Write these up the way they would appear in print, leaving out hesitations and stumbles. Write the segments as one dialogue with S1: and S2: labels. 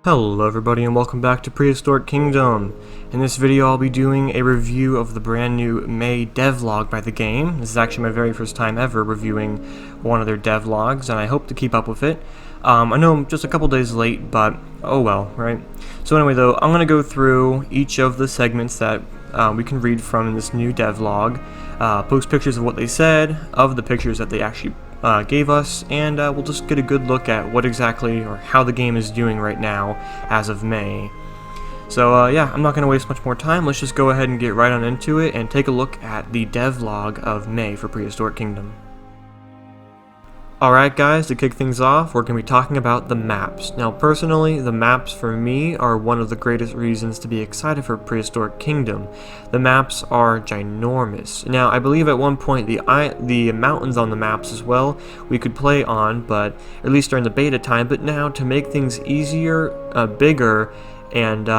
S1: Hello everybody and welcome back to Prehistoric Kingdom. In this video I'll be doing a review of the brand new May devlog by the game. This is actually my very first time ever reviewing one of their devlogs, and I hope to keep up with it. I know I'm just a couple days late, but oh well, right? So anyway though, I'm going to go through each of the segments that we can read from in this new devlog, post pictures of what they said, of the pictures that they actually gave us, and we'll just get a good look at what exactly or how the game is doing right now as of May. So yeah, I'm not going to waste much more time. Let's just go ahead and get right on into it and take a look at the devlog of May for Prehistoric Kingdom. Alright guys, to kick things off, we're going to be talking about the maps. Now personally, the maps for me are one of the greatest reasons to be excited for Prehistoric Kingdom. The maps are ginormous. Now I believe at one point the mountains on the maps as well we could play on, but at least during the beta time, but now to make things easier, bigger, and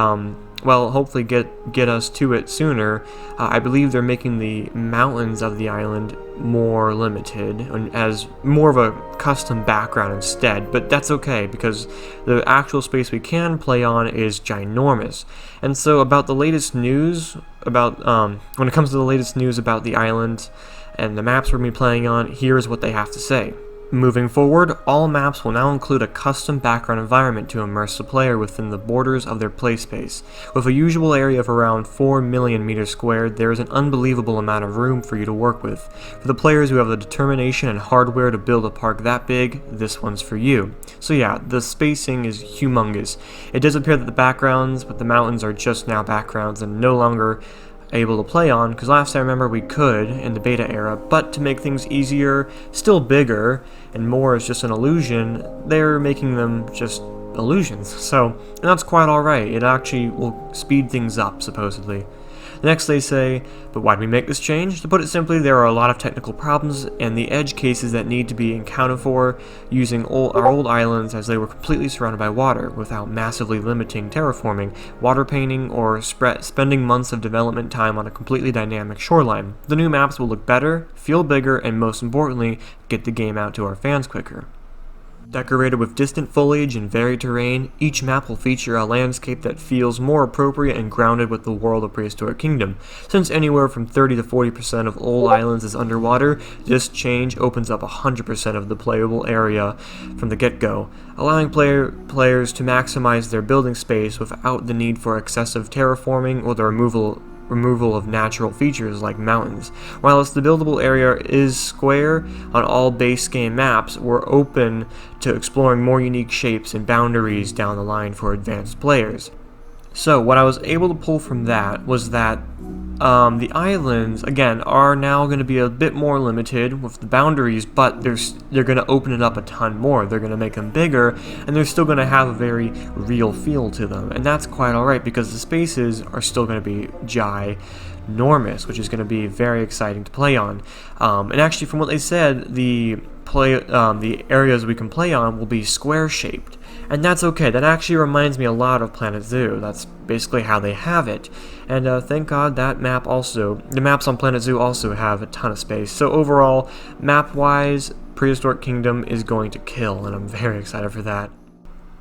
S1: well, hopefully get us to it sooner, I believe they're making the mountains of the island more limited and as more of a custom background instead, but that's okay because the actual space we can play on is ginormous. And so about the latest news about when it comes to the latest news about the island and the maps we're going to be playing on, here's what they have to say. Moving forward, all maps will now include a custom background environment to immerse the player within the borders of their play space. With a usual area of around 4 million meters squared, there is an unbelievable amount of room for you to work with. For the players who have the determination and hardware to build a park that big, this one's for you. So yeah, the spacing is humongous. It does appear that the backgrounds with the mountains are just now backgrounds and no longer able to play on, because last I remember we could in the beta era, but to make things easier, still bigger, and more is just an illusion, they're making them just illusions. So, and that's quite alright. It actually will speed things up, supposedly. Next they say, but why did we make this change? To put it simply, there are a lot of technical problems and the edge cases that need to be accounted for using our old islands, as they were completely surrounded by water without massively limiting terraforming, water painting, or spending months of development time on a completely dynamic shoreline. The new maps will look better, feel bigger, and most importantly, get the game out to our fans quicker. Decorated with distant foliage and varied terrain, each map will feature a landscape that feels more appropriate and grounded with the world of Prehistoric Kingdom. Since anywhere from 30 to 40% of old islands is underwater, this change opens up 100% of the playable area from the get-go, allowing players to maximize their building space without the need for excessive terraforming or the removal of natural features like mountains. Whilst the buildable area is square on all base game maps, we're open to exploring more unique shapes and boundaries down the line for advanced players. So what I was able to pull from that was that the islands, again, are now going to be a bit more limited with the boundaries, but they're going to open it up a ton more. They're going to make them bigger, and they're still going to have a very real feel to them. And that's quite alright, because the spaces are still going to be ginormous, which is going to be very exciting to play on. And actually, from what they said, the areas we can play on will be square-shaped. And that's okay. That actually reminds me a lot of Planet Zoo. That's basically how they have it. And thank God that the maps on Planet Zoo also have a ton of space. So overall, map-wise, Prehistoric Kingdom is going to kill, and I'm very excited for that.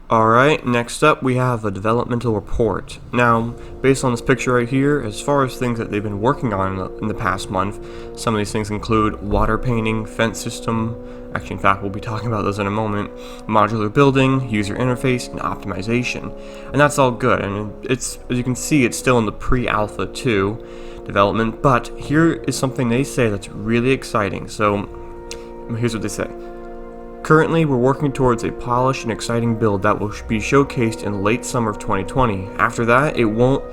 S1: Alright, next up we have a developmental report. Now, based on this picture right here, as far as things that they've been working on in the past month, some of these things include water painting, fence system, actually in fact we'll be talking about those in a moment, modular building, user interface, and optimization. And that's all good, and it's, as you can see, it's still in the pre-alpha 2 development, but here is something they say that's really exciting. So, here's what they say. Currently, we're working towards a polished and exciting build that will be showcased in late summer of 2020. After that, it won't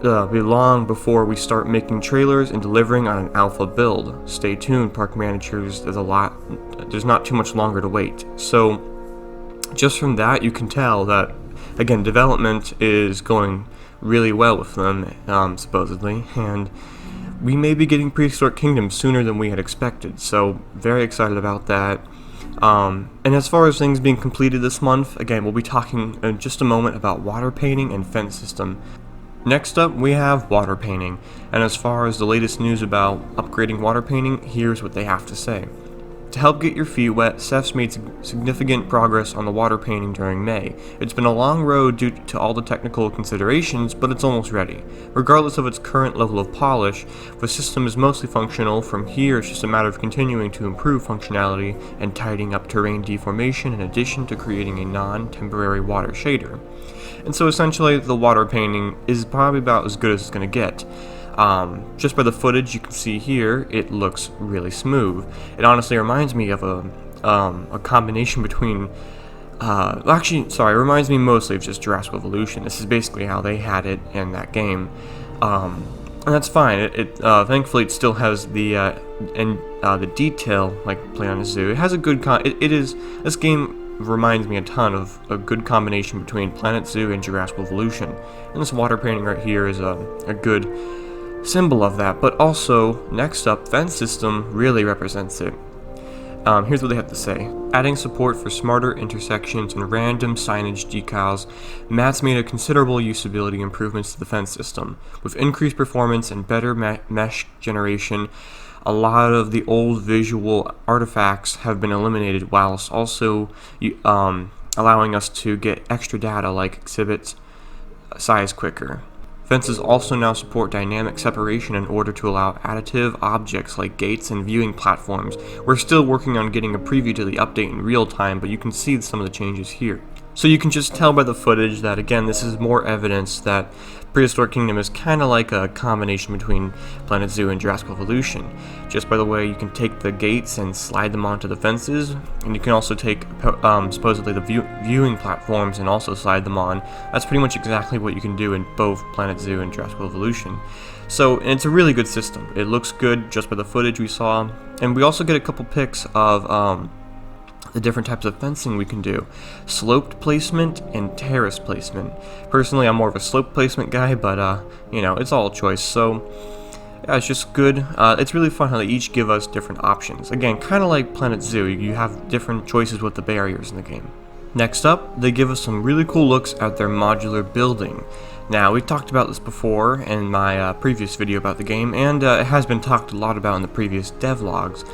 S1: be long before we start making trailers and delivering on an alpha build. Stay tuned, park managers. There's not too much longer to wait. So, just from that, you can tell that, again, development is going really well with them, supposedly, and we may be getting Prehistoric Kingdom sooner than we had expected. So, very excited about that. And as far as things being completed this month, again, we'll be talking in just a moment about water painting and fence system. Next up, we have water painting, and as far as the latest news about upgrading water painting, here's what they have to say. To help get your feet wet, Seth's made significant progress on the water painting during May. It's been a long road due to all the technical considerations, but it's almost ready. Regardless of its current level of polish, the system is mostly functional. From here, it's just a matter of continuing to improve functionality and tidying up terrain deformation in addition to creating a non-temporary water shader. And so essentially, the water painting is probably about as good as it's going to get. Just by the footage you can see here, it looks really smooth. It honestly reminds me of a combination between, it reminds me mostly of just Jurassic Evolution. This is basically how they had it in that game, and that's fine. Thankfully, it still has the detail like Play on a Zoo. It has a good this game reminds me a ton of a good combination between Planet Zoo and Jurassic Evolution, and this water painting right here is a good symbol of that. But also, next up, fence system really represents it. Here's what they have to say. Adding support for smarter intersections and random signage decals, Matt's made a considerable usability improvements to the fence system. With increased performance and better mesh generation, a lot of the old visual artifacts have been eliminated, whilst also allowing us to get extra data like exhibit size quicker. Fences also now support dynamic separation in order to allow additive objects like gates and viewing platforms. We're still working on getting a preview to the update in real time, but you can see some of the changes here. So you can just tell by the footage that, again, this is more evidence that Prehistoric Kingdom is kind of like a combination between Planet Zoo and Jurassic Evolution. Just by the way, you can take the gates and slide them onto the fences, and you can also take supposedly the viewing platforms and also slide them on. That's pretty much exactly what you can do in both Planet Zoo and Jurassic Evolution. So it's a really good system. It looks good just by the footage we saw, and we also get a couple pics of the different types of fencing we can do. Sloped placement and terrace placement. Personally, I'm more of a slope placement guy, but it's all a choice. So yeah, it's just good. It's really fun how they each give us different options. Again, kind of like Planet Zoo, you have different choices with the barriers in the game. Next up, they give us some really cool looks at their modular building. Now, we've talked about this before in my previous video about the game, and it has been talked a lot about in the previous devlogs.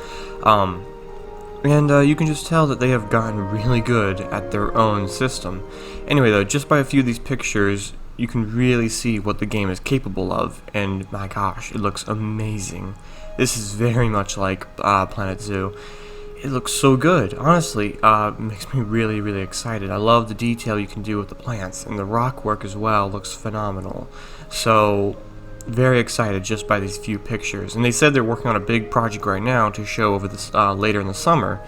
S1: And you can just tell that they have gotten really good at their own system. Anyway though, just by a few of these pictures, you can really see what the game is capable of, and my gosh, it looks amazing. This is very much like Planet Zoo. It looks so good, honestly. It makes me really, really excited. I love the detail you can do with the plants, and the rock work as well looks phenomenal. So, very excited just by these few pictures. And they said they're working on a big project right now to show over this later in the summer,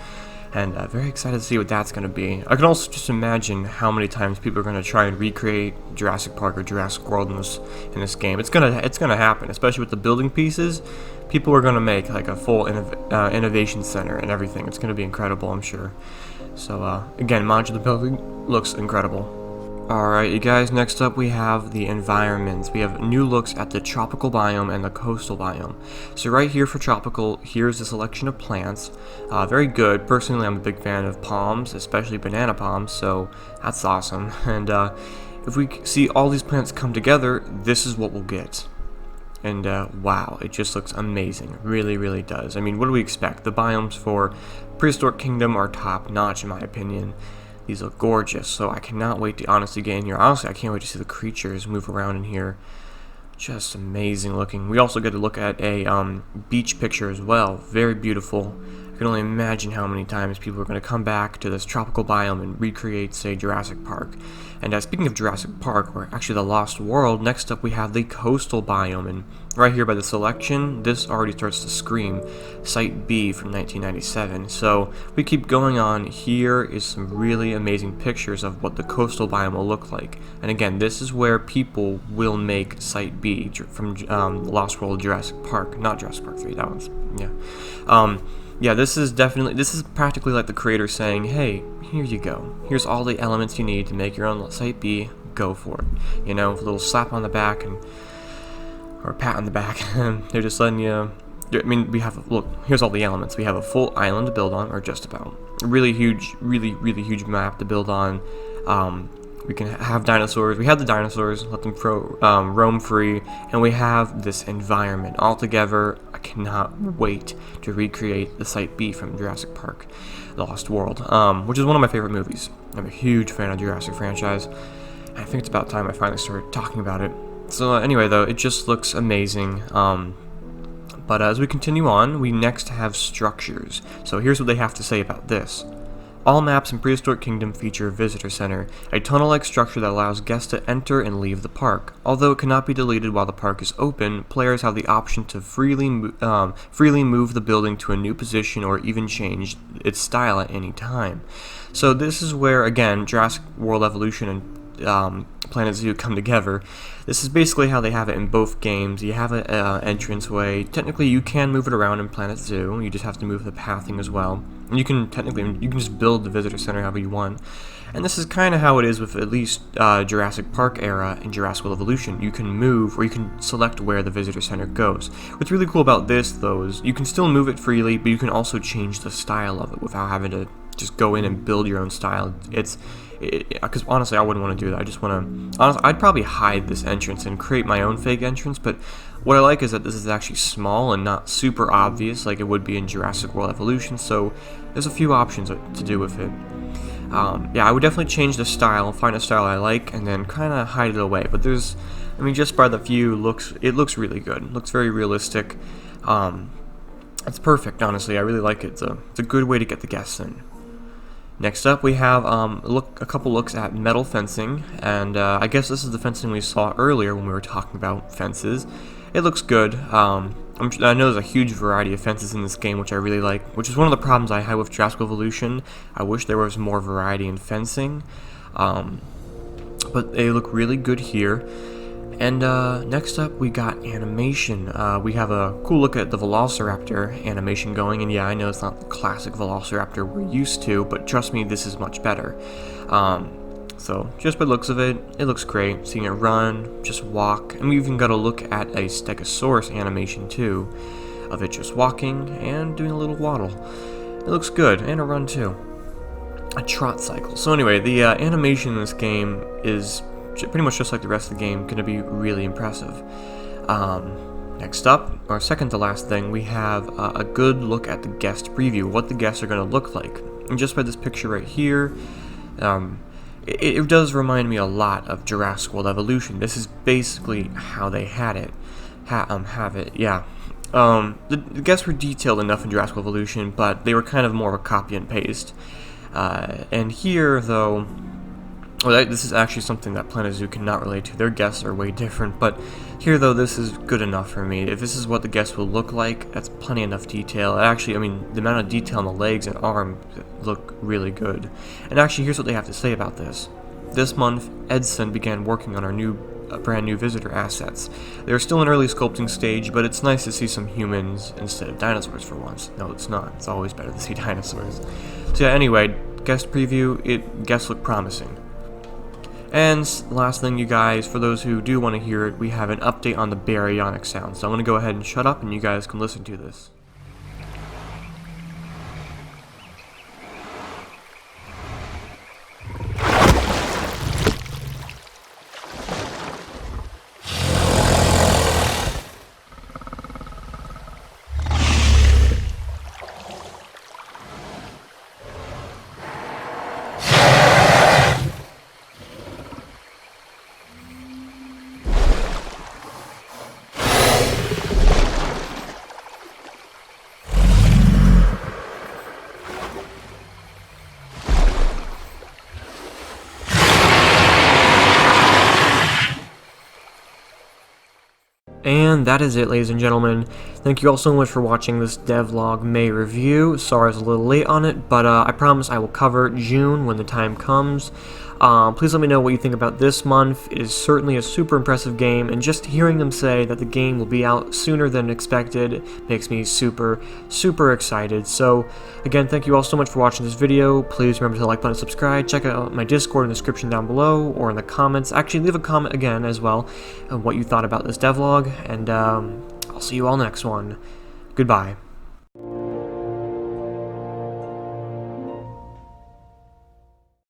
S1: and very excited to see what that's going to be. I can also just imagine how many times people are going to try and recreate Jurassic Park or Jurassic World in this game. It's gonna happen, especially with the building pieces. People are going to make like a full innovation center and everything. It's going to be incredible, I'm sure. So again, Modular Building looks incredible. Alright, you guys, next up we have the environments. We have new looks at the tropical biome and the coastal biome. So right here for tropical, here's a selection of plants. Very good. Personally, I'm a big fan of palms, especially banana palms, so that's awesome. And if we see all these plants come together, this is what we'll get. And wow, it just looks amazing. It really, really does. I mean, what do we expect? The biomes for Prehistoric Kingdom are top-notch in my opinion. These look gorgeous, so I cannot wait to honestly get in here. Honestly, I can't wait to see the creatures move around in here. Just amazing looking. We also get to look at a beach picture as well. Very beautiful. I can only imagine how many times people are going to come back to this tropical biome and recreate, say, Jurassic Park. And speaking of Jurassic Park, or actually the Lost World, next up we have the coastal biome. And right here by the selection, this already starts to scream Site B from 1997. So we keep going on. Here is some really amazing pictures of what the coastal biome will look like. And again, this is where people will make Site B from Lost World Jurassic Park. Not Jurassic Park 3, that one's, yeah. Yeah, this is practically like the creator saying, hey, here you go. Here's all the elements you need to make your own Site B. Go for it. You know, a little slap on the back or a pat on the back. They're just letting you. I mean, look, here's all the elements. We have a full island to build on, or just about. A really huge map to build on. We can have dinosaurs. We have the dinosaurs, let them roam free, and we have this environment all together. I cannot wait to recreate the Site B from Jurassic Park, The Lost World, which is one of my favorite movies. I'm a huge fan of the Jurassic franchise. I think it's about time I finally started talking about it. So anyway, though, it just looks amazing. But as we continue on, we next have structures. So here's what they have to say about this. All maps in Prehistoric Kingdom feature a visitor center, a tunnel-like structure that allows guests to enter and leave the park. Although it cannot be deleted while the park is open, players have the option to freely move the building to a new position or even change its style at any time. So this is where, again, Jurassic World Evolution and Planet Zoo come together. This is basically how they have it in both games. You have an entranceway. Technically, you can move it around in Planet Zoo. You just have to move the pathing as well. And you can just build the visitor center however you want. And this is kind of how it is with at least Jurassic Park era and Jurassic World Evolution. You can move, or you can select where the visitor center goes. What's really cool about this, though, is you can still move it freely, but you can also change the style of it without having to just go in and build your own style. Because honestly, I wouldn't want to do that. I just want to, I'd probably hide this entrance and create my own fake entrance, but what I like is that this is actually small and not super obvious like it would be in Jurassic World Evolution, so there's a few options to do with it. Yeah, I would definitely change the style, find a style I like, and then kind of hide it away, but there's, I mean, just by the view, it looks really good. It looks very realistic. It's perfect, honestly. I really like it. It's a good way to get the guests in. Next up, we have a couple looks at metal fencing, and I guess this is the fencing we saw earlier when we were talking about fences. It looks good. I know there's a huge variety of fences in this game, which I really like, which is one of the problems I had with Jurassic Evolution. I wish there was more variety in fencing, but they look really good here. And next up, we got animation. We have a cool look at the Velociraptor animation going, and yeah, I know it's not the classic Velociraptor we're used to, but trust me, this is much better. So, just by the looks of it, it looks great. Seeing it run, just walk, and we even got a look at a Stegosaurus animation too, of it just walking and doing a little waddle. It looks good, and a run too. A trot cycle. So anyway, the animation in this game is pretty much just like the rest of the game, going to be really impressive. Next up, our second to last thing, we have a good look at the guest preview, what the guests are going to look like. And just by this picture right here, it does remind me a lot of Jurassic World Evolution. This is basically how they had it. Have it, yeah. The guests were detailed enough in Jurassic World Evolution, but they were kind of more of a copy and paste. And here, though, well, this is actually something that Planet Zoo cannot relate to. Their guests are way different, but here, though, this is good enough for me. If this is what the guests will look like, that's plenty enough detail. Actually, I mean, the amount of detail on the legs and arms look really good. And actually, here's what they have to say about this. This month, Edson began working on our brand new visitor assets. They're still in early sculpting stage, but it's nice to see some humans instead of dinosaurs for once. No, it's not. It's always better to see dinosaurs. So yeah, anyway, guest preview, guests look promising. And last thing, you guys, for those who do want to hear it, we have an update on the Baryonic Sound. So I'm going to go ahead and shut up and you guys can listen to this. And that is it, ladies and gentlemen. Thank you all so much for watching this devlog May review. Sorry I was a little late on it, but I promise I will cover June when the time comes. Please let me know what you think about this month. It is certainly a super impressive game, and just hearing them say that the game will be out sooner than expected makes me super, super excited. So, again, thank you all so much for watching this video. Please remember to hit the like button and subscribe. Check out my Discord in the description down below, or in the comments. Actually, leave a comment again as well on what you thought about this devlog, and I'll see you all next one. Goodbye.